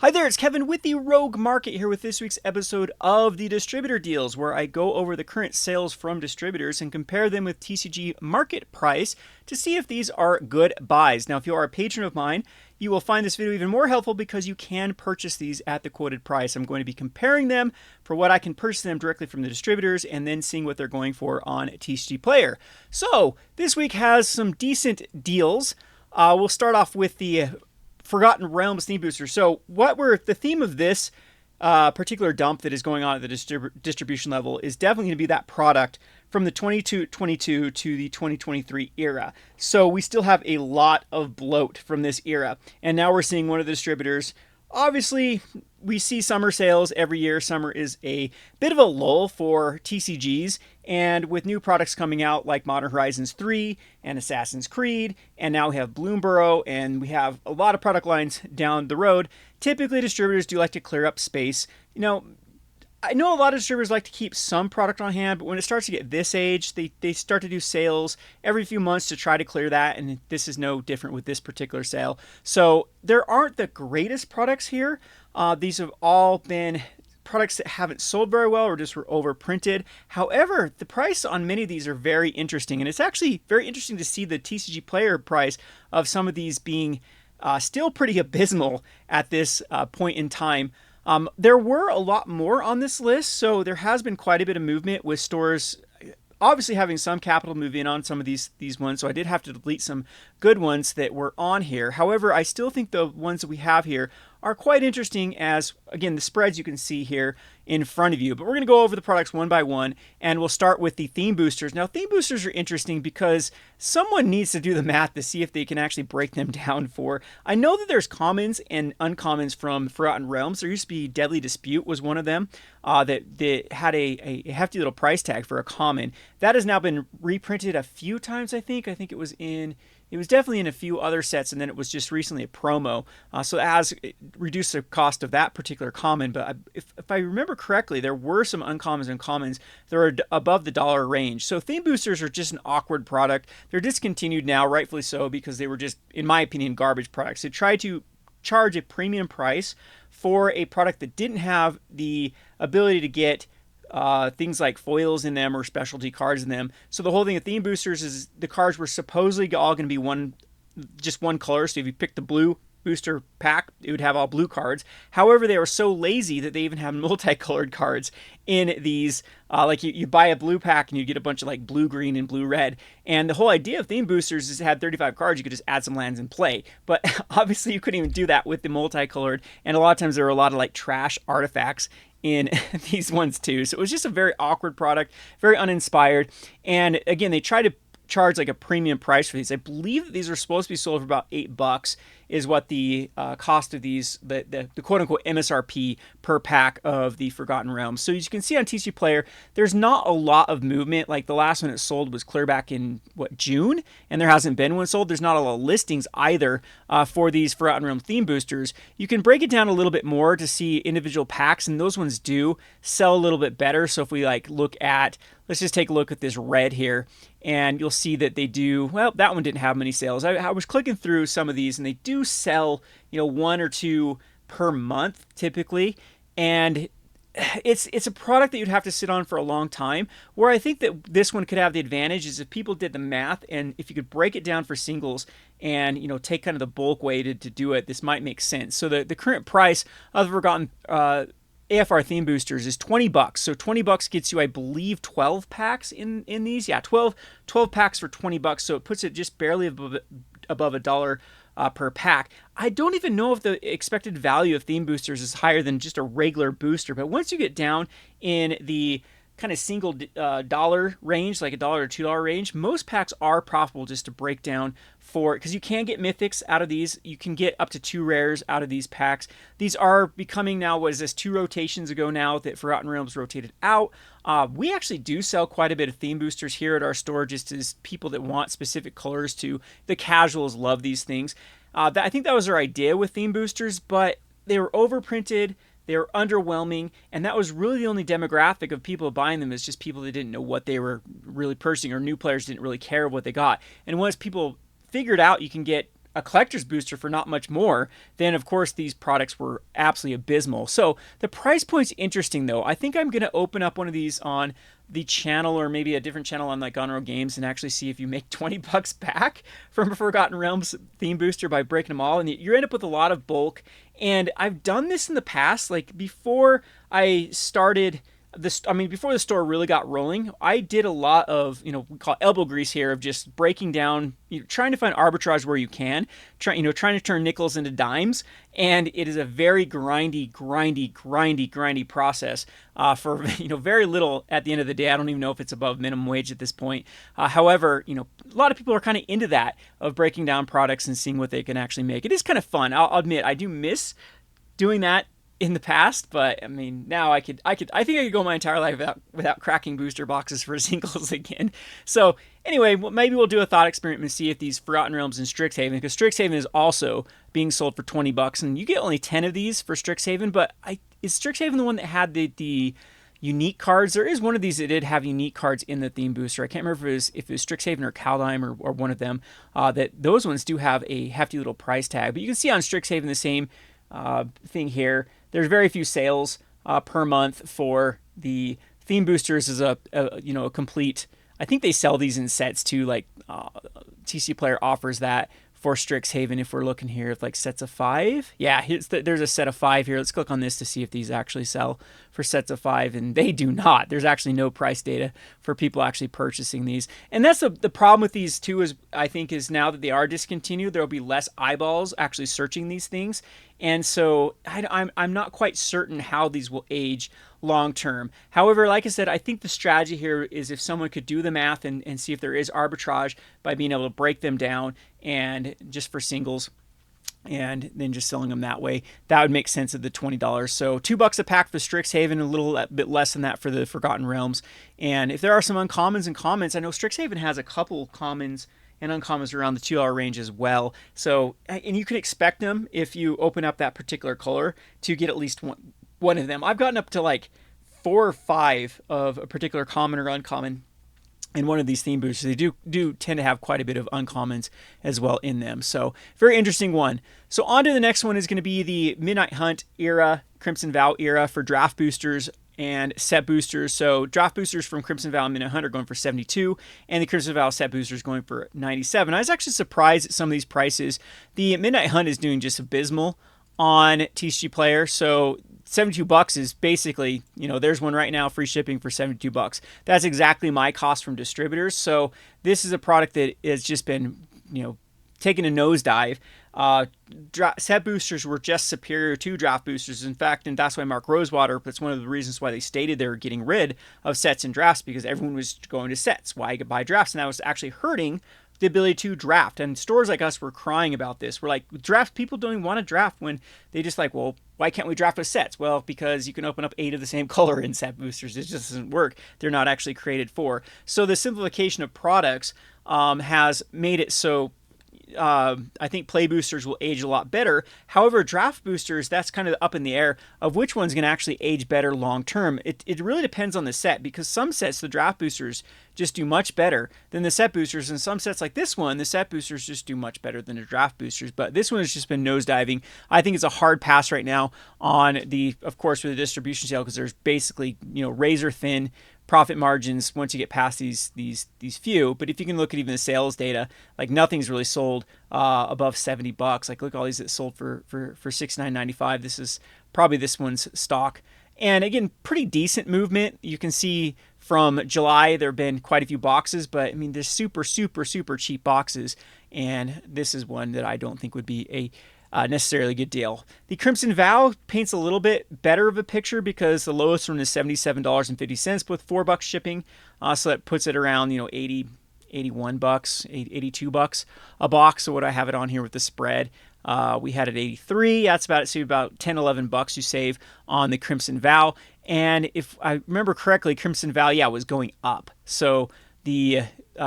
Hi there, it's Kevin with the Rogue Market here with this week's episode of the Distributor Deals, where I go over the current sales from distributors and compare them with TCG market price to see if these are good buys. Now, if you are a patron of mine, you will find this video even more helpful because you can purchase these at the quoted price. I'm going to be comparing them for what I can purchase them directly from the distributors and then seeing what they're going for on TCG Player. So, this week has some decent deals. We'll start off with the Forgotten Realms theme booster. So the theme of this particular dump that is going on at the distribution level is definitely going to be that product from the 22 to the 2023 era. So we still have a lot of bloat from this era. And now we're seeing one of the distributors. Obviously, we see summer sales every year. Summer is a bit of a lull for TCGs, and with new products coming out like Modern Horizons 3 and Assassin's Creed, and now we have Bloomburrow, and we have a lot of product lines down the road, typically distributors do like to clear up space. I know a lot of distributors like to keep some product on hand, but when it starts to get this age, they start to do sales every few months to try to clear that, and this is no different with this particular sale. So there aren't the greatest products here. These have all been products that haven't sold very well or just were overprinted. However, the price on many of these are very interesting, and it's actually very interesting to see the TCG Player price of some of these being still pretty abysmal at this point in time. There were a lot more on this list, so there has been quite a bit of movement with stores obviously having some capital move in on some of these ones, so I did have to delete some good ones that were on here. However, I still think the ones that we have here are quite interesting as, again, the spreads you can see here in front of you. But we're going to go over the products one by one, and we'll start with the theme boosters. Now, theme boosters are interesting because someone needs to do the math to see if they can actually break them down for. I know that there's commons and uncommons from Forgotten Realms. There used to be Deadly Dispute was one of them that had a hefty little price tag for a common. That has now been reprinted a few times, I think. I think it was definitely in a few other sets, and then it was just recently a promo. So it has reduced the cost of that particular common. But if I remember correctly, there were some uncommons and commons that are above the dollar range. So theme boosters are just an awkward product. They're discontinued now, rightfully so, because they were just, in my opinion, garbage products. They tried to charge a premium price for a product that didn't have the ability to get things like foils in them or specialty cards in them. So the whole thing of theme boosters is the cards were supposedly all going to be just one color. So if you picked the blue booster pack, it would have all blue cards. However, they were so lazy that they even have multicolored cards in these. Like you buy a blue pack and you get a bunch of like blue, green, and blue, red. And the whole idea of theme boosters is it had 35 cards. You could just add some lands and play. But obviously you couldn't even do that with the multicolored. And a lot of times there were a lot of like trash artifacts in these ones too. So it was just a very awkward product, very uninspired. And again, they tried to charge like a premium price for these. I believe that these are supposed to be sold for about $8 is what the cost of these, the quote unquote MSRP per pack of the Forgotten Realms. So as you can see on TCG Player, there's not a lot of movement. Like the last one it sold was clear back in June, and there hasn't been one sold. There's not a lot of listings either for these Forgotten Realm theme boosters. You can break it down a little bit more to see individual packs, and those ones do sell a little bit better. So if we look at, let's just take a look at this red here, and you'll see that they do, well, that one didn't have many sales. I was clicking through some of these, and they do sell, one or two per month typically, and it's a product that you'd have to sit on for a long time. Where I think that this one could have the advantage is if people did the math, and if you could break it down for singles and take kind of the bulk way to do it, this might make sense. So the current price of the Forgotten AFR theme boosters is $20. So $20 gets you, I believe, 12 packs in these. Yeah, 12 packs for $20. So it puts it just barely above a dollar per pack. I don't even know if the expected value of theme boosters is higher than just a regular booster. But once you get down in the kind of single dollar range, like $1 or $2 range, most packs are profitable just to break down for, because you can get mythics out of these. You can get up to 2 rares out of these packs. These are becoming now, what is this, 2 rotations ago now that Forgotten Realms rotated out. We actually do sell quite a bit of theme boosters here at our store, just as people that want specific colors to. The casuals love these things. I think that was our idea with theme boosters, but they were overprinted. They were underwhelming, and that was really the only demographic of people buying them, is just people that didn't know what they were really purchasing, or new players didn't really care what they got. And once people figured out you can get a collector's booster for not much more, then of course these products were absolutely abysmal. So the price point's interesting though. I think I'm going to open up one of these on the channel, or maybe a different channel on like Gone Rogue Games, and actually see if you make 20 bucks back from a Forgotten Realms theme booster by breaking them all. And you end up with a lot of bulk. And I've done this in the past, like before I started this, I mean, before the store really got rolling, I did a lot of, we call it elbow grease here, of just breaking down, trying to find arbitrage where you can, trying to turn nickels into dimes. And it is a very grindy process for, very little at the end of the day. I don't even know if it's above minimum wage at this point. However, a lot of people are kind of into that, of breaking down products and seeing what they can actually make. It is kind of fun. I'll admit, I do miss doing that in the past, but I mean, now I think I could go my entire life without cracking booster boxes for singles again. So anyway, maybe we'll do a thought experiment and see if these Forgotten Realms in Strixhaven, because Strixhaven is also being sold for 20 bucks, and you get only 10 of these for Strixhaven. But is Strixhaven the one that had the unique cards? There is one of these that did have unique cards in the theme booster. I can't remember if it was Strixhaven or Kaldheim or one of them. That those ones do have a hefty little price tag, but you can see on Strixhaven the same thing here. There's very few sales per month for the theme boosters. Is a complete. I think they sell these in sets too. Like TC Player offers that for Strixhaven. If we're looking here, like sets of 5. Yeah, there's a set of 5 here. Let's click on this to see if these actually sell for sets of 5, and they do not. There's actually no price data for people actually purchasing these. And that's the problem with these too, is I think is now that they are discontinued, there will be less eyeballs actually searching these things. And so I'm not quite certain how these will age long term. However, like I said, I think the strategy here is if someone could do the math and see if there is arbitrage by being able to break them down and just for singles, and then just selling them that way, that would make sense at the $20. So $2 a pack for Strixhaven, a little bit less than that for the Forgotten Realms. And if there are some uncommons and commons, I know Strixhaven has a couple commons and uncommons around the $2 range as well. So, and you can expect them, if you open up that particular color, to get at least one of them. I've gotten up to like 4 or 5 of a particular common or uncommon in one of these theme boosters. They do tend to have quite a bit of uncommons as well in them. So very interesting one. So on to the next one is going to be the Midnight Hunt era, Crimson Vow era for draft boosters and set boosters. So draft boosters from Crimson Vow and Midnight Hunt are going for $72, and the Crimson Vow set boosters going for $97. I was actually surprised at some of these prices. The Midnight Hunt is doing just abysmal on TCG Player. So $72 is basically, there's one right now, free shipping for $72. That's exactly my cost from Distributors. So this is a product that has just been, taking a nosedive. Set boosters were just superior to draft boosters. In fact, and that's why Mark Rosewater, that's one of the reasons why they stated they were getting rid of sets and drafts, because everyone was going to sets. Why buy drafts? And that was actually hurting the ability to draft. And stores like us were crying about this. We're like, draft, people don't even want to draft, when they just like, well, why can't we draft with sets? Well, because you can open up 8 of the same color in set boosters. It just doesn't work. They're not actually created for. So the simplification of products has made it so I think play boosters will age a lot better. However, draft boosters, that's kind of up in the air of which one's going to actually age better long term. It really depends on the set, because some sets, the draft boosters just do much better than the set boosters. And some sets like this one, the set boosters just do much better than the draft boosters. But this one has just been nosediving. I think it's a hard pass right now on of course, with the distribution sale, because there's basically, razor thin profit margins once you get past these few. But if you can look at even the sales data, like nothing's really sold above $70. Like look at all these that sold for $69.95. This is probably this one's stock. And again, pretty decent movement. You can see from July there have been quite a few boxes, but I mean, there's super cheap boxes, and this is one that I don't think would be a necessarily good deal. The Crimson Vow paints a little bit better of a picture, because the lowest one is $77.50 with $4 shipping. So that puts it around, $80, $81, $82 a box. So what I have it on here with the spread, we had it 83. That's about it. So about $10, $11 you save on the Crimson Vow. And if I remember correctly, Crimson Vow, was going up. So the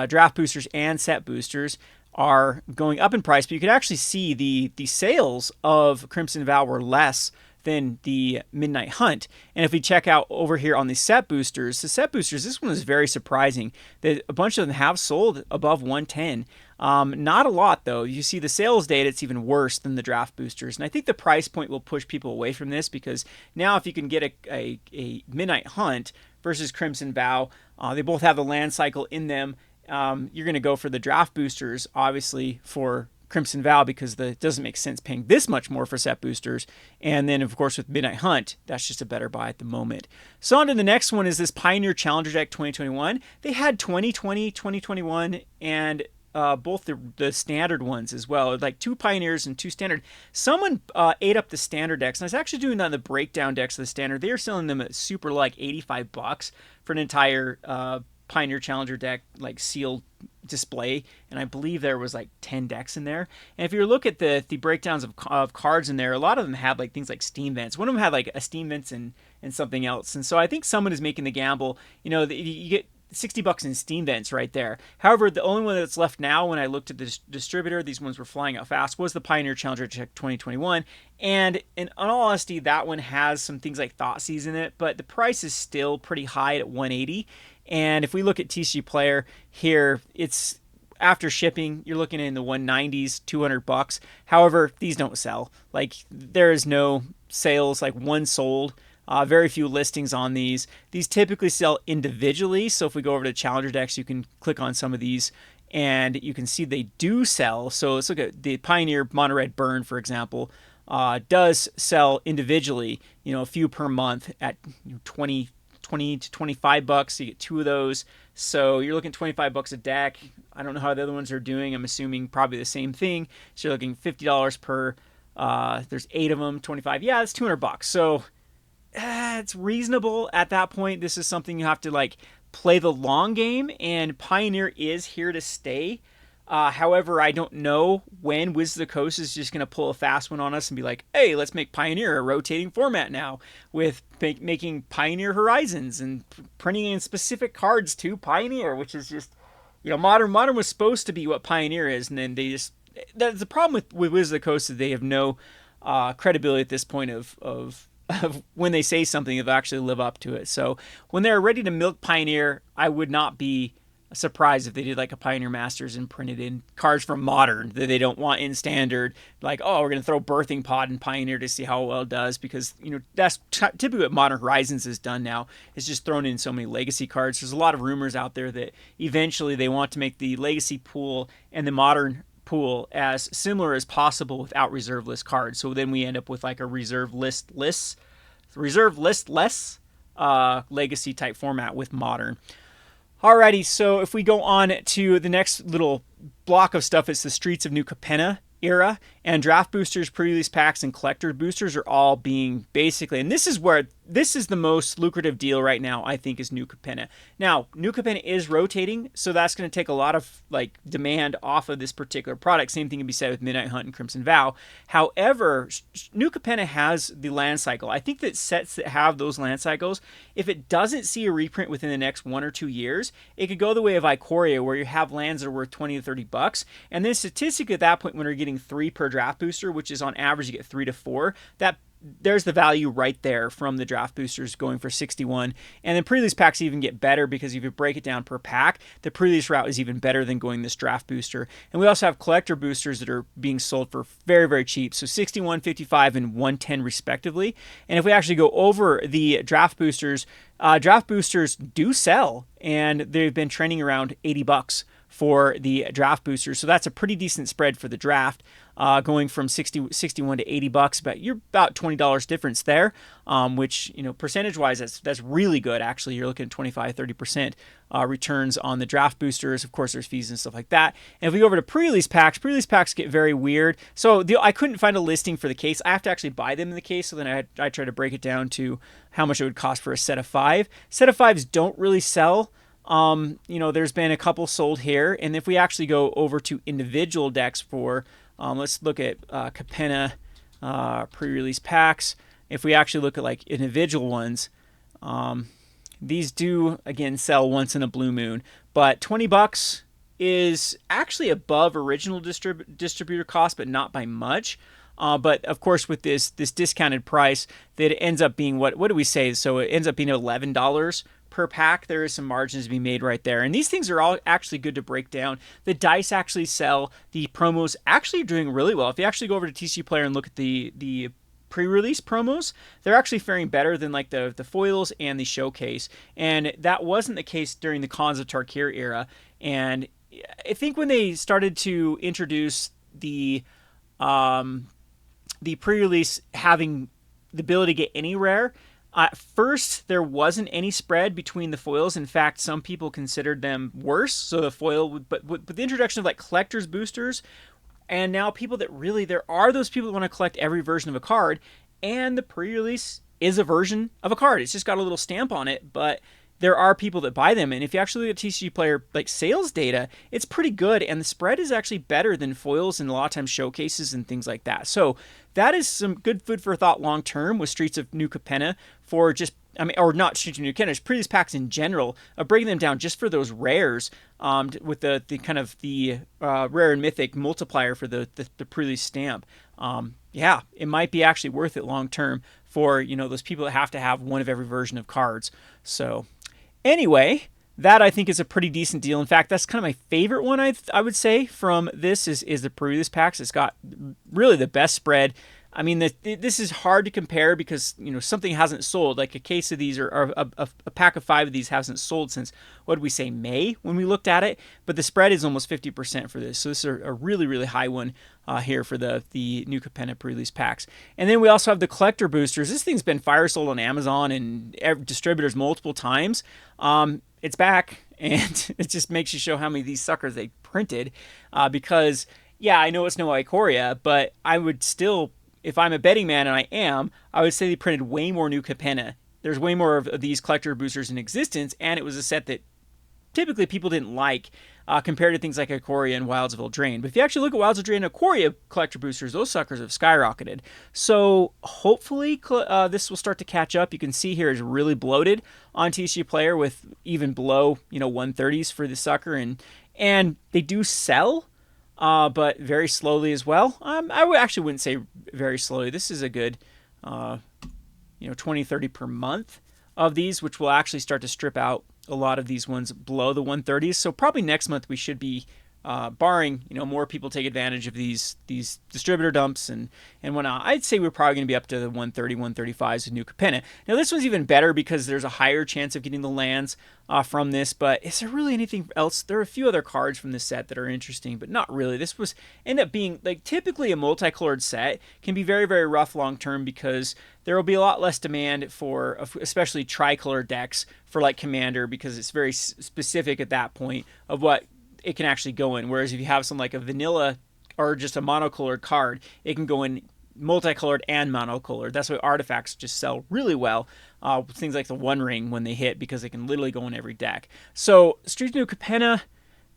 draft boosters and set boosters are going up in price, but you could actually see the sales of Crimson Vow were less than the Midnight Hunt. And if we check out over here on the set boosters, this one is very surprising that a bunch of them have sold above 110. Not a lot though. You see the sales data, it's even worse than the draft boosters. And I think the price point will push people away from this, because now if you can get a Midnight Hunt versus Crimson Vow, they both have the land cycle in them. You're going to go for the draft boosters, obviously, for Crimson Vow, because it doesn't make sense paying this much more for set boosters. And then, of course, with Midnight Hunt, that's just a better buy at the moment. So on to the next one is this Pioneer Challenger Deck 2021. They had 2020, 2021, and both the standard ones as well, like 2 Pioneers and 2 standard. Someone ate up the standard decks, and I was actually doing that on the breakdown decks of the standard. They are selling them at super like $85 for an entire Pioneer Challenger deck, like sealed display, and I believe there was like 10 decks in there. And if you look at the breakdowns of cards in there, a lot of them had like things like Steam Vents. One of them had like a Steam Vents and something else. And so I think someone is making the gamble. You get $60 in Steam Vents right there. However, the only one that's left now, when I looked at the distributor, these ones were flying out fast, was the Pioneer Challenger Deck 2021. And in all honesty, that one has some things like Thoughtseize in it, but the price is still pretty high at $180. And if we look at TCG Player here, it's after shipping, you're looking in the 190s, $200. However, these don't sell. Like, there is no sales, like one sold. Very few listings on these. These typically sell individually. So if we go over to Challenger decks, you can click on some of these and you can see they do sell. So let's look at the Pioneer Mono Red Burn, for example, does sell individually, a few per month at 20 to $25. You get 2 of those. So you're looking $25 a deck. I don't know how the other ones are doing. I'm assuming probably the same thing. So you're looking $50 per, there's 8 of them, 25. Yeah, it's $200. So it's reasonable at that point. This is something you have to like play the long game, and Pioneer is here to stay. However, I don't know when Wizards of the Coast is just going to pull a fast one on us and be like, hey, let's make Pioneer a rotating format now, with making Pioneer Horizons and printing in specific cards to Pioneer, which is just, Modern was supposed to be what Pioneer is, and then they just, that's the problem with Wizards of the Coast, is they have no credibility at this point of when they say something, they'll actually live up to it. So when they're ready to milk Pioneer, I would not be surprised if they did like a Pioneer Masters and printed in cards from Modern that they don't want in Standard. Like, oh, we're going to throw Birthing Pod in Pioneer to see how well it does, because, that's typically what Modern Horizons has done now. It's just thrown in so many Legacy cards. There's a lot of rumors out there that eventually they want to make the Legacy pool and the Modern pool as similar as possible without reserve list cards. So then we end up with like a reserve list less Legacy type format with Modern. Alrighty, so if we go on to the next little block of stuff, it's the Streets of New Capenna era, and draft boosters, pre-release packs, and collector boosters are all being basically, and this is the most lucrative deal right now, I think, is New Capenna. Now, New Capenna is rotating, so that's going to take a lot of like demand off of this particular product. Same thing can be said with Midnight Hunt and Crimson Vow. However, New Capenna has the land cycle. I think that sets that have those land cycles, if it doesn't see a reprint within the next 1 or 2 years, it could go the way of Ikoria, where you have lands that are worth $20 to $30, and then statistically at that point, when you're getting 3 per draft booster, which is on average you get 3 to 4, there's the value right there from the draft boosters going for 61. And then pre-release packs even get better, because if you break it down per pack, the pre-release route is even better than going this draft booster. And we also have collector boosters that are being sold for very, very cheap, so 61, 55, and 110 respectively. And if we actually go over the draft boosters do sell, and they've been trending around $80 for the draft boosters. So that's a pretty decent spread for the draft, going from 61 to $80, but you're about $20 difference there, which, percentage wise, that's really good. Actually, you're looking at 25-30% returns on the draft boosters. Of course, there's fees and stuff like that. And if we go over to pre-release packs get very weird. So I couldn't find a listing for the case. I have to actually buy them in the case. So then I try to break it down to how much it would cost for a set of 5. Set of 5s don't really sell. There's been a couple sold here. And if we actually go over to individual decks for, let's look at Capenna pre-release packs. If we actually look at like individual ones, these do again sell once in a blue moon, but $20 is actually above original distributor cost, but not by much. But of course, with this discounted price, that ends up being what do we say? So it ends up being $11 per pack. There is some margins to be made right there, and these things are all actually good to break down. The dice actually sell. The promos actually are doing really well. If you actually go over to TCG Player and look at the pre-release promos, they're actually faring better than like the foils and the showcase, and that wasn't the case during the Cons of Tarkir era. And I think when they started to introduce the pre-release having the ability to get any rare, at first there wasn't any spread between the foils. In fact, some people considered them worse. So the foil, but with the introduction of like collector's boosters, and now people that really, there are those people that want to collect every version of a card, and the pre-release is a version of a card. It's just got a little stamp on it, but there are people that buy them. And if you actually look at TCG Player like sales data, it's pretty good, and the spread is actually better than foils and a lot of times showcases and things like that. So that is some good food for thought long term with Streets of New Capenna for just, or not Streets of New Capenna, just previous packs in general, of breaking them down just for those rares, with the kind of the rare and mythic multiplier for the pre-release stamp. Yeah, it might be actually worth it long term for, those people that have to have one of every version of cards. So anyway, that I think is a pretty decent deal. In fact, that's kind of my favorite one, I would say, from this is the pre-release packs. It's got really the best spread. I mean, this is hard to compare because, something hasn't sold. Like a case of these or a pack of 5 of these hasn't sold since, what did we say, May when we looked at it. But the spread is almost 50% for this. So this is a really, really high one here for the New Capenna pre-release packs. And then we also have the collector boosters. This thing's been fire sold on Amazon and distributors multiple times. It's back, and it just makes you show how many of these suckers they printed. Because, yeah, I know it's no Ikoria, but I would still, if I'm a betting man, and I would say they printed way more New Capenna. There's way more of these collector boosters in existence, and it was a set that typically people didn't like compared to things like Ikoria and Wilds of Eldraine. But if you actually look at Wilds of Eldraine and Ikoria collector boosters, those suckers have skyrocketed. So hopefully this will start to catch up. You can see here is really bloated on TCG Player with even below 130s for the sucker, and they do sell, but very slowly as well. Actually wouldn't say very slowly. This is a good 20, 30 per month of these, which will actually start to strip out a lot of these ones below the 130s. So probably next month we should be, barring more people take advantage of these distributor dumps and whatnot, I'd say we're probably going to be up to the 130, 135s with New Capenna. Now this one's even better because there's a higher chance of getting the lands from this. But is there really anything else? There are a few other cards from this set that are interesting, but not really. This was end up being like typically a multicolored set can be very, very rough long term because there will be a lot less demand for especially tricolor decks for like Commander, because it's very specific at that point of what it can actually go in. Whereas if you have something like a vanilla or just a monocolored card, it can go in multicolored and monocolored. That's why artifacts just sell really well. Things like the One Ring when they hit, because they can literally go in every deck. So Streets of New Capenna,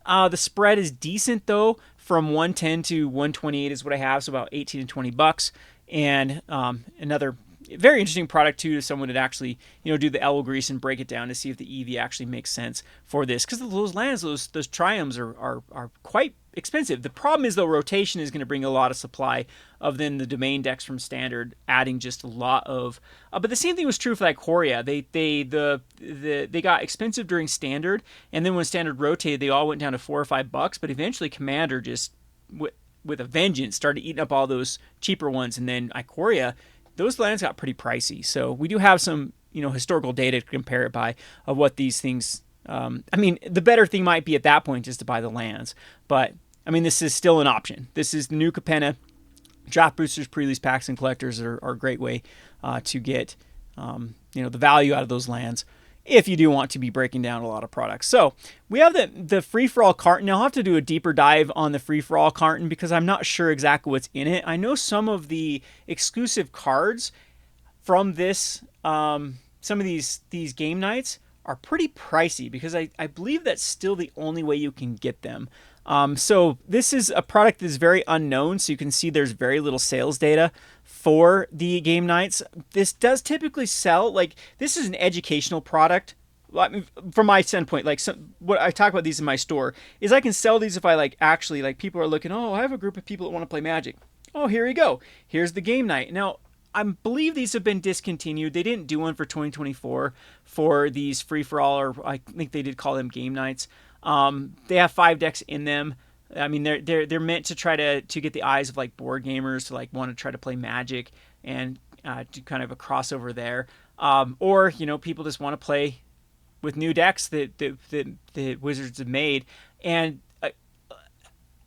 the spread is decent though. From 110 to 128 is what I have, so about 18 to 20 bucks. And another very interesting product too, to someone that actually do the elbow grease and break it down to see if the EV actually makes sense for this, because those lands, those triumphs are quite expensive. The problem is though, rotation is going to bring a lot of supply of then the domain decks from standard, adding just a lot of. But the same thing was true for Ikoria. They got expensive during standard, and then when standard rotated, they all went down to $4 or $5. But eventually, Commander just with a vengeance started eating up all those cheaper ones, and then Ikoria, those lands got pretty pricey. So we do have some, historical data to compare it by of what these things. The better thing might be at that point just to buy the lands. But this is still an option. This is the New Capenna. Draft boosters, pre-release packs, and collectors are a great way to get, the value out of those lands if you do want to be breaking down a lot of products. So we have the free-for-all carton. Now I'll have to do a deeper dive on the free-for-all carton because I'm not sure exactly what's in it. I know some of the exclusive cards from this, some of these game nights are pretty pricey because I believe that's still the only way you can get them. So this is a product that is very unknown, so you can see there's very little sales data for the game nights. This does typically sell, like this is an educational product I mean, from my standpoint, like what I talk about these in my store is I can sell these if I like actually like people are looking. Oh, I have a group of people that want to play Magic. Oh, here you go. Here's the game night. Now, I believe these have been discontinued. They didn't do one for 2024 for these free for all, or I think they did call them game nights. They have 5 decks in them. I mean, they're meant to try to get the eyes of like board gamers to like want to try to play Magic and do kind of a crossover there. Or people just want to play with new decks that the Wizards have made, and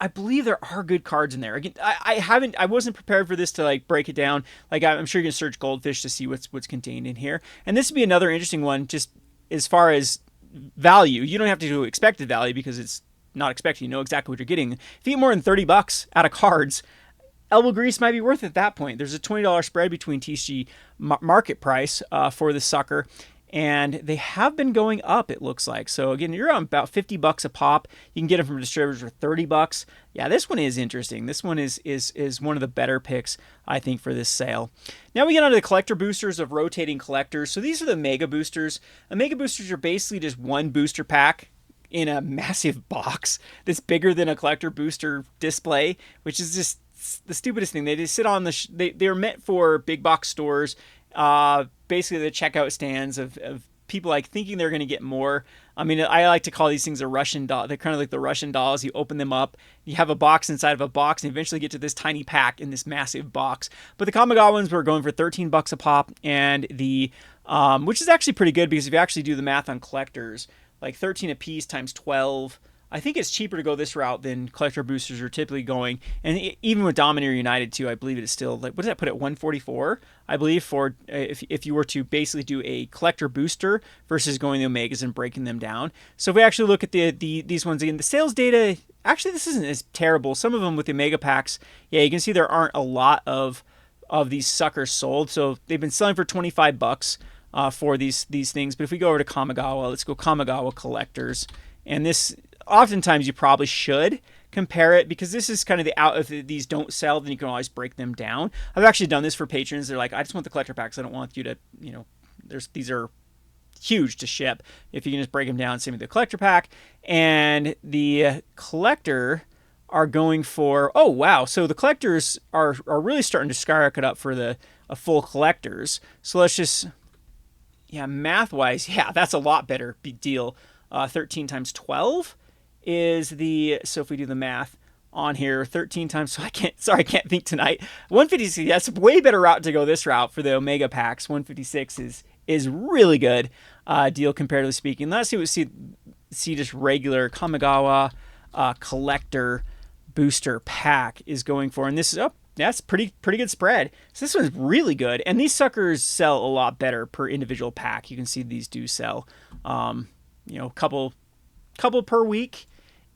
I believe there are good cards in there. Again, I wasn't prepared for this to like break it down. Like I'm sure you can search Goldfish to see what's contained in here, and this would be another interesting one. Just as far as value, you don't have to do expected value because it's not expected. You know exactly what you're getting. If you get more than $30 out of cards, Elbow Grease might be worth it at that point. There's a $20 spread between TCG market price for the sucker, and they have been going up, it looks like. So again, you're on about $50 a pop. You can get them from distributors for $30. Yeah, this one is interesting. This one is one of the better picks, I think, for this sale. Now we get onto the collector boosters of rotating collectors. So these are the mega boosters. The mega boosters are basically just one booster pack in a massive box that's bigger than a collector booster display, which is just the stupidest thing. They just sit on they're meant for big box stores, basically the checkout stands of people like thinking they're going to get more. I mean, I like to call these things a Russian doll. They're kind of like the Russian dolls. You open them up, you have a box inside of a box, and eventually get to this tiny pack in this massive box. But the Kamigawa ones were going for $13 a pop, and the which is actually pretty good because if you actually do the math on collectors, like 13 a piece times 12. I think it's cheaper to go this route than collector boosters are typically going. And even with Dominator United too, I believe it is still like, what does that put at 144? I believe for if you were to basically do a collector booster versus going the Omegas and breaking them down. So if we actually look at these ones again, the sales data, actually this isn't as terrible. Some of them with the Omega packs, yeah, you can see there aren't a lot of these suckers sold. So they've been selling for $25 for these things. But if we go over to Kamigawa, let's go Kamigawa collectors. And this, oftentimes you probably should compare it because this is kind of the out. If these don't sell, then you can always break them down. I've actually done this for patrons. They're like, I just want the collector packs. I don't want you to, these are huge to ship. If you can just break them down, same with the collector pack. And the collector are going for, oh wow, so the collectors are really starting to skyrocket up for the full collectors. So let's just, math wise, that's a lot better deal. 13 times 12 is so if we do the math on here, 13 times, so I can't think tonight. 156, that's a way better route to go this route for the Omega packs. 156 is really good deal comparatively speaking. Let's see just regular Kamigawa collector booster pack is going for, and this is that's pretty good spread. So this one's really good, and these suckers sell a lot better per individual pack. You can see these do sell couple per week,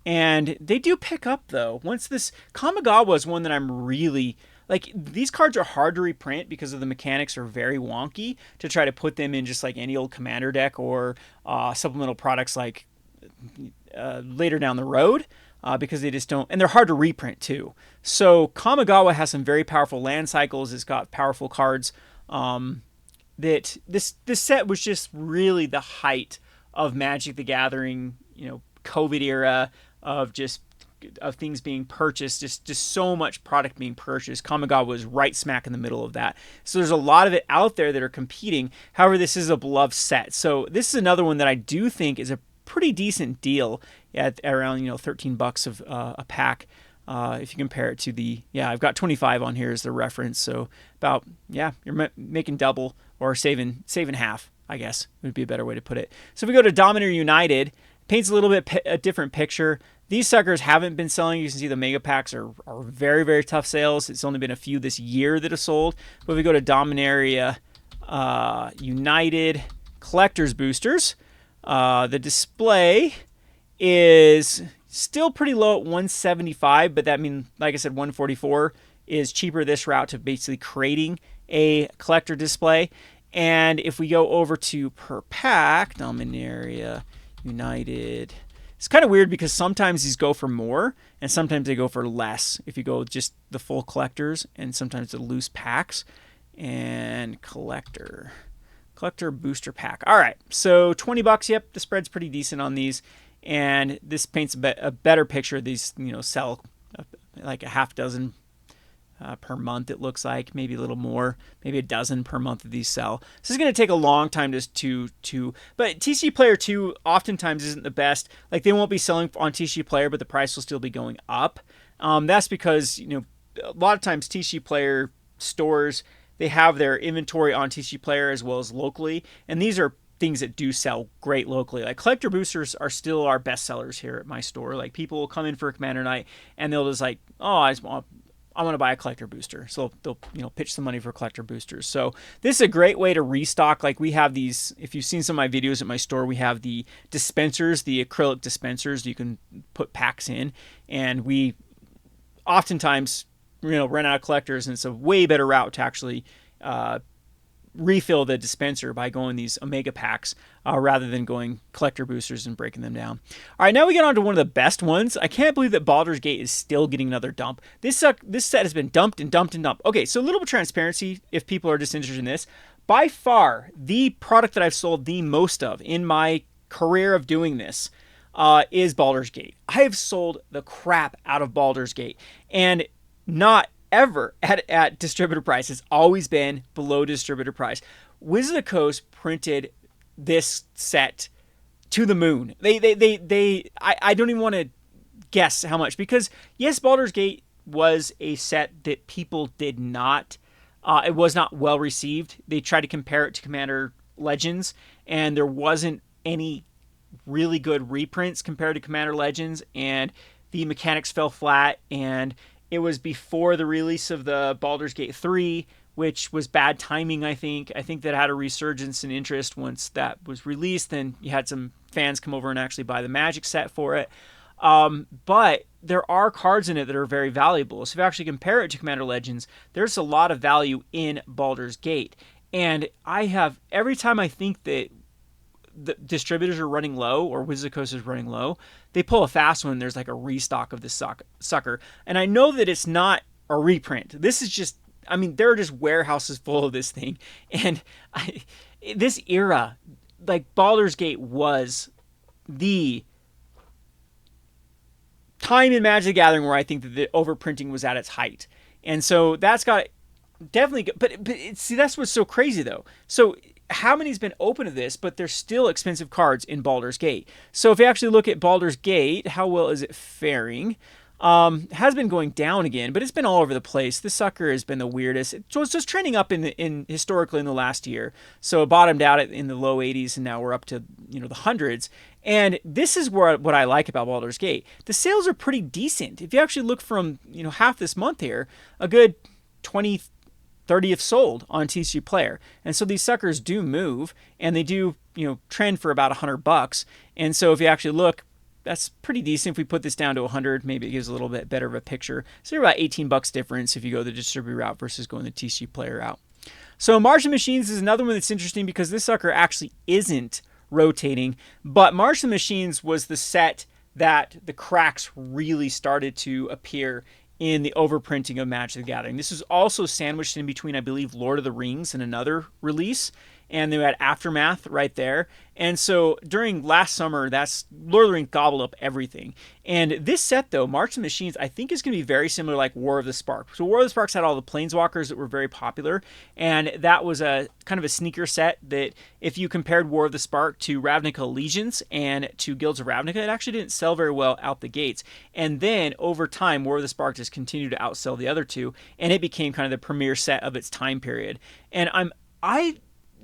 and they do pick up though. Once this Kamigawa is one that I'm really like. These cards are hard to reprint because of the mechanics are very wonky to try to put them in just like any old commander deck or supplemental products like later down the road. Because they just don't, and they're hard to reprint too. So Kamigawa has some very powerful land cycles. It's got powerful cards. That this set was just really the height of Magic the Gathering, COVID era of things being purchased, just so much product being purchased. Kamigawa was right smack in the middle of that. So there's a lot of it out there that are competing. However, this is a beloved set. So this is another one that I do think is a pretty decent deal at around $13 of a pack. If you compare it to I've got 25 on here as the reference. So about you're making double or saving half, I guess would be a better way to put it. So if we go to Dominator United, paints a little bit a different picture. These suckers haven't been selling. You can see the mega packs are very, very tough sales. It's only been a few this year that have sold. But if we go to Dominaria United collectors boosters, the display is still pretty low at 175, but that means, like I said, 144 is cheaper this route to basically creating a collector display. And if we go over to per pack, Dominaria United, it's kind of weird because sometimes these go for more and sometimes they go for less if you go just the full collectors and sometimes the loose packs. And collector, Collector booster pack. All right, so 20 bucks. Yep, the spread's pretty decent on these, and this paints a better picture. These, sell like a half dozen per month. It looks like maybe a little more, maybe a dozen per month of these sell. This is going to take a long time to. But TCG Player 2 oftentimes isn't the best. Like they won't be selling on TCG Player, but the price will still be going up. That's because a lot of times TCG Player stores, they have their inventory on TCG Player as well as locally, and these are things that do sell great locally. Like collector boosters are still our best sellers here at my store. Like people will come in for a Commander night and they'll just like, oh, I want to buy a collector booster. So they'll pitch some money for collector boosters. So this is a great way to restock. Like we have these, if you've seen some of my videos at my store, we have the dispensers, the acrylic dispensers you can put packs in, and we oftentimes run out of collectors, and it's a way better route to actually refill the dispenser by going these Omega packs rather than going collector boosters and breaking them down. All right, now we get on to one of the best ones. I can't believe that Baldur's Gate is still getting another dump. This set has been dumped and dumped and dumped. Okay, so a little bit of transparency if people are just interested in this. By far, the product that I've sold the most of in my career of doing this is Baldur's Gate. I have sold the crap out of Baldur's Gate, and not ever at distributor price. It's always been below distributor price. Wizards of the Coast printed this set to the moon. I don't even want to guess how much, because yes, Baldur's Gate was a set that people did not, it was not well received. They tried to compare it to Commander Legends, and there wasn't any really good reprints compared to Commander Legends, and the mechanics fell flat, and it was before the release of the Baldur's Gate 3, which was bad timing, I think. I think that had a resurgence in interest once that was released. Then you had some fans come over and actually buy the Magic set for it. But there are cards in it that are very valuable. So if you actually compare it to Commander Legends, there's a lot of value in Baldur's Gate. And every time I think that the distributors are running low or Wizards of the Coast is running low, they pull a fast one. There's like a restock of this sucker. And I know that it's not a reprint. This is just, there are just warehouses full of this thing. And this era, like Baldur's Gate was the time in Magic the Gathering where I think that the overprinting was at its height. And so that's got definitely, but see, that's what's so crazy though. So how many's been open to this, but there's still expensive cards in Baldur's Gate. So if you actually look at Baldur's Gate, how well is it faring? Has been going down again, but it's been all over the place. This sucker has been the weirdest. So it's just trending up in historically in the last year. So it bottomed out in the low 80s, and now we're up to the hundreds. And this is what I like about Baldur's Gate. The sales are pretty decent. If you actually look from half this month here, a good 20, 30 have sold on TCG Player. And so these suckers do move, and they do trend for about $100. And so if you actually look, that's pretty decent. If we put this down to 100, maybe it gives a little bit better of a picture. So you're about $18 difference if you go the distributor route versus going the TCG Player route. So Martian Machines is another one that's interesting because this sucker actually isn't rotating, but Martian Machines was the set that the cracks really started to appear in the overprinting of Magic the Gathering. This is also sandwiched in between, I believe, Lord of the Rings and another release, and they had Aftermath right there. And so during last summer, that's Lord of the Rings gobbled up everything. And this set, though, March of the Machines, I think is going to be very similar like War of the Spark. So War of the Sparks had all the Planeswalkers that were very popular, and that was a kind of a sneaker set that if you compared War of the Spark to Ravnica Allegiance and to Guilds of Ravnica, it actually didn't sell very well out the gates. And then over time, War of the Spark just continued to outsell the other two, and it became kind of the premier set of its time period. And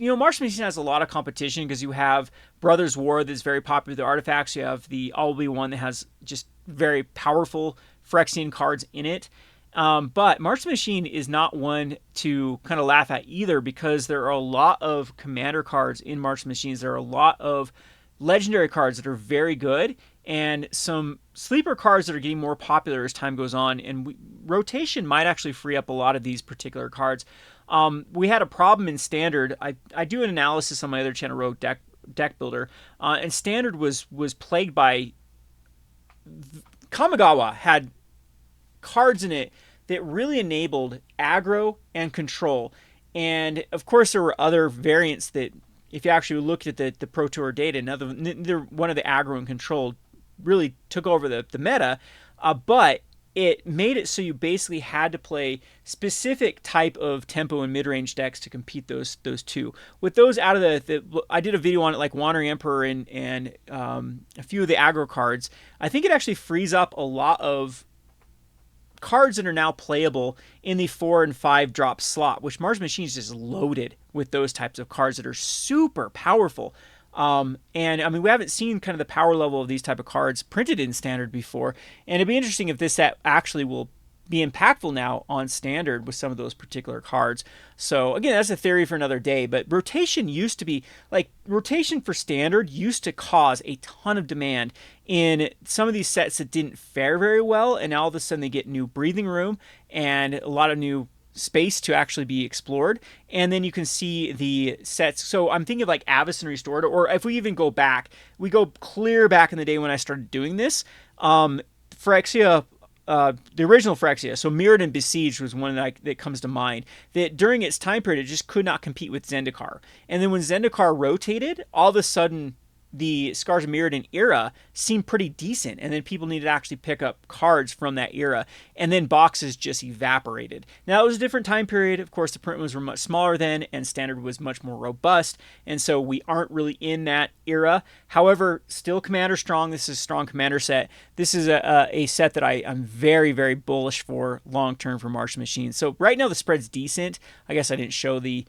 Martian Machines has a lot of competition because you have Brothers War that's very popular with the artifacts. You have the All-Be one that has just very powerful Phyrexian cards in it. But Martian Machine is not one to kind of laugh at either because there are a lot of commander cards in Martian Machines. There are a lot of legendary cards that are very good and some sleeper cards that are getting more popular as time goes on. And rotation might actually free up a lot of these particular cards. We had a problem in Standard. I do an analysis on my other channel, Rogue Deck Builder, and Standard was plagued by Kamigawa had cards in it that really enabled aggro and control. And of course, there were other variants that, if you actually looked at the Pro Tour data, neither one of the aggro and control really took over the meta, but it made it so you basically had to play specific type of tempo and mid-range decks to compete those two. With those out of I did a video on it, like Wandering Emperor and a few of the aggro cards. I think it actually frees up a lot of cards that are now playable in the 4 and 5 drop slot, which Mars Machines is loaded with those types of cards that are super powerful. And I mean, we haven't seen kind of the power level of these type of cards printed in Standard before, and it'd be interesting if this set actually will be impactful now on Standard with some of those particular cards. So again, that's a theory for another day, but rotation used to be, like, rotation for Standard used to cause a ton of demand in some of these sets that didn't fare very well, and now all of a sudden they get new breathing room and a lot of new space to actually be explored. And then you can see the sets. So I'm thinking of like Avis and Restored, or if we even go back, we go clear back in the day when I started doing this. Phyrexia, the original Phyrexia, so Mirrored and Besieged was one that comes to mind, that during its time period, it just could not compete with Zendikar. And then when Zendikar rotated, all of a sudden the Scars of Mirrodin era seemed pretty decent, and then people needed to actually pick up cards from that era, and then boxes just evaporated. Now, it was a different time period. Of course, the print was much smaller then, and Standard was much more robust, and so we aren't really in that era. However, still Commander strong. This is a strong Commander set. This is a set that I'm very, very bullish for long-term for Martian Machines. So right now the spread's decent. I guess I didn't show the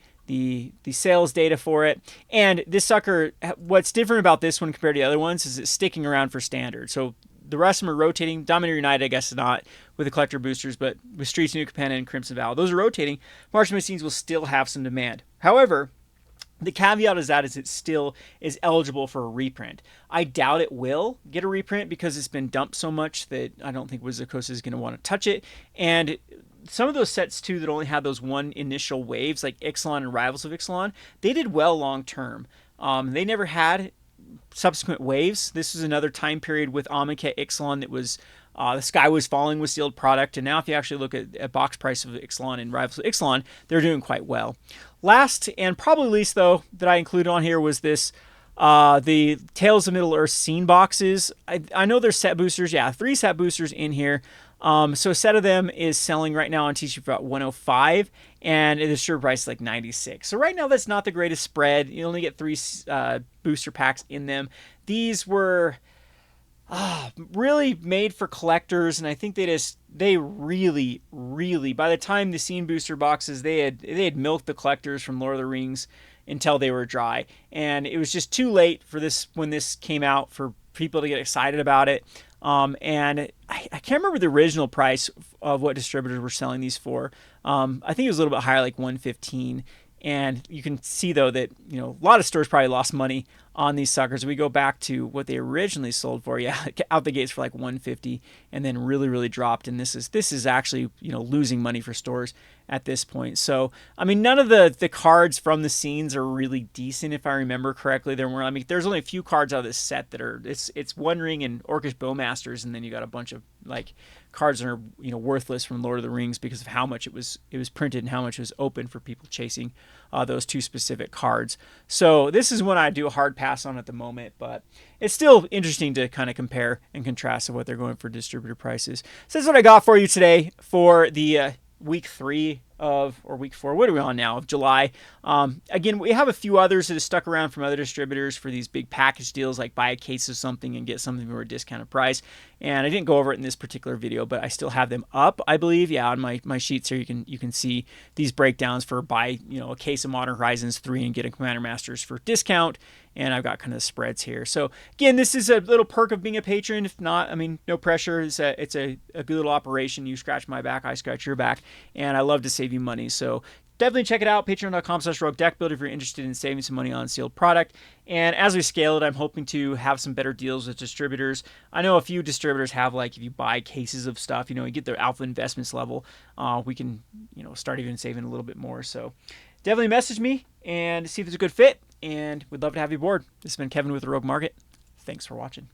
sales data for it. And this sucker, what's different about this one compared to the other ones is it's sticking around for Standard. So the rest of them are rotating. Dominator United, I guess, is not with the collector boosters, but with Streets of New Capenna and Crimson Vow, those are rotating. Martian Machines will still have some demand. However, the caveat is that it still is eligible for a reprint. I doubt it will get a reprint because it's been dumped so much that I don't think Wizard of the Coast is going to want to touch it. And some of those sets too that only had those one initial waves, like Ixalan and Rivals of Ixalan, they did well long term. They never had subsequent waves. This is another time period with Amonkhet Ixalan that was the Sky Was Falling was sealed product, and now if you actually look at box price of Ixalan and Rivals of Ixalan, they're doing quite well. Last and probably least though that I included on here was this the Tales of Middle Earth scene boxes. I know there's set boosters, 3 set boosters in here. So a set of them is selling right now on TCG for about 105, and the distributor price is like 96. So right now that's not the greatest spread. You only get 3 booster packs in them. These were really made for collectors, and I think they really, by the time the scene booster boxes, they had milked the collectors from Lord of the Rings until they were dry, and it was just too late for this when this came out for people to get excited about it. And I can't remember the original price of what distributors were selling these for. I think it was a little bit higher, like 115. And you can see though that, you know, a lot of stores probably lost money on these suckers. We go back to what they originally sold for, out the gates for like 150, and then really dropped. And this is actually, you know, losing money for stores at this point. So I mean, none of the cards from the scenes are really decent, if I remember correctly. There's only a few cards out of this set that are it's One Ring and Orcish Bowmasters, and then you got a bunch of like cards that are, you know, worthless from Lord of the Rings because of how much it was printed and how much it was open for people chasing those 2 specific cards. So this is one I do a hard pass on at the moment, but it's still interesting to kind of compare and contrast of what they're going for distributor prices. So that's what I got for you today for the week 3 or week 4, what are we on now, of July. Again, we have a few others that have stuck around from other distributors for these big package deals, like buy a case of something and get something for a discounted price. And I didn't go over it in this particular video, but I still have them up, I believe. On my sheets here, you can see these breakdowns for buy, you know, a case of Modern Horizons 3 and get a Commander Masters for discount. And I've got kind of the spreads here. So again, this is a little perk of being a patron. If not, I mean, no pressure. It's a good little operation. You scratch my back, I scratch your back, and I love to save you money. So definitely check it out, patreon.com/roguedeckbuilder if you're interested in saving some money on sealed product. And as we scale it, I'm hoping to have some better deals with distributors. I know a few distributors have, like, if you buy cases of stuff, you know, you get their alpha investments level, we can, you know, start even saving a little bit more. So definitely message me and see if it's a good fit, and we'd love to have you aboard. This has been Kevin with the Rogue Market. Thanks for watching.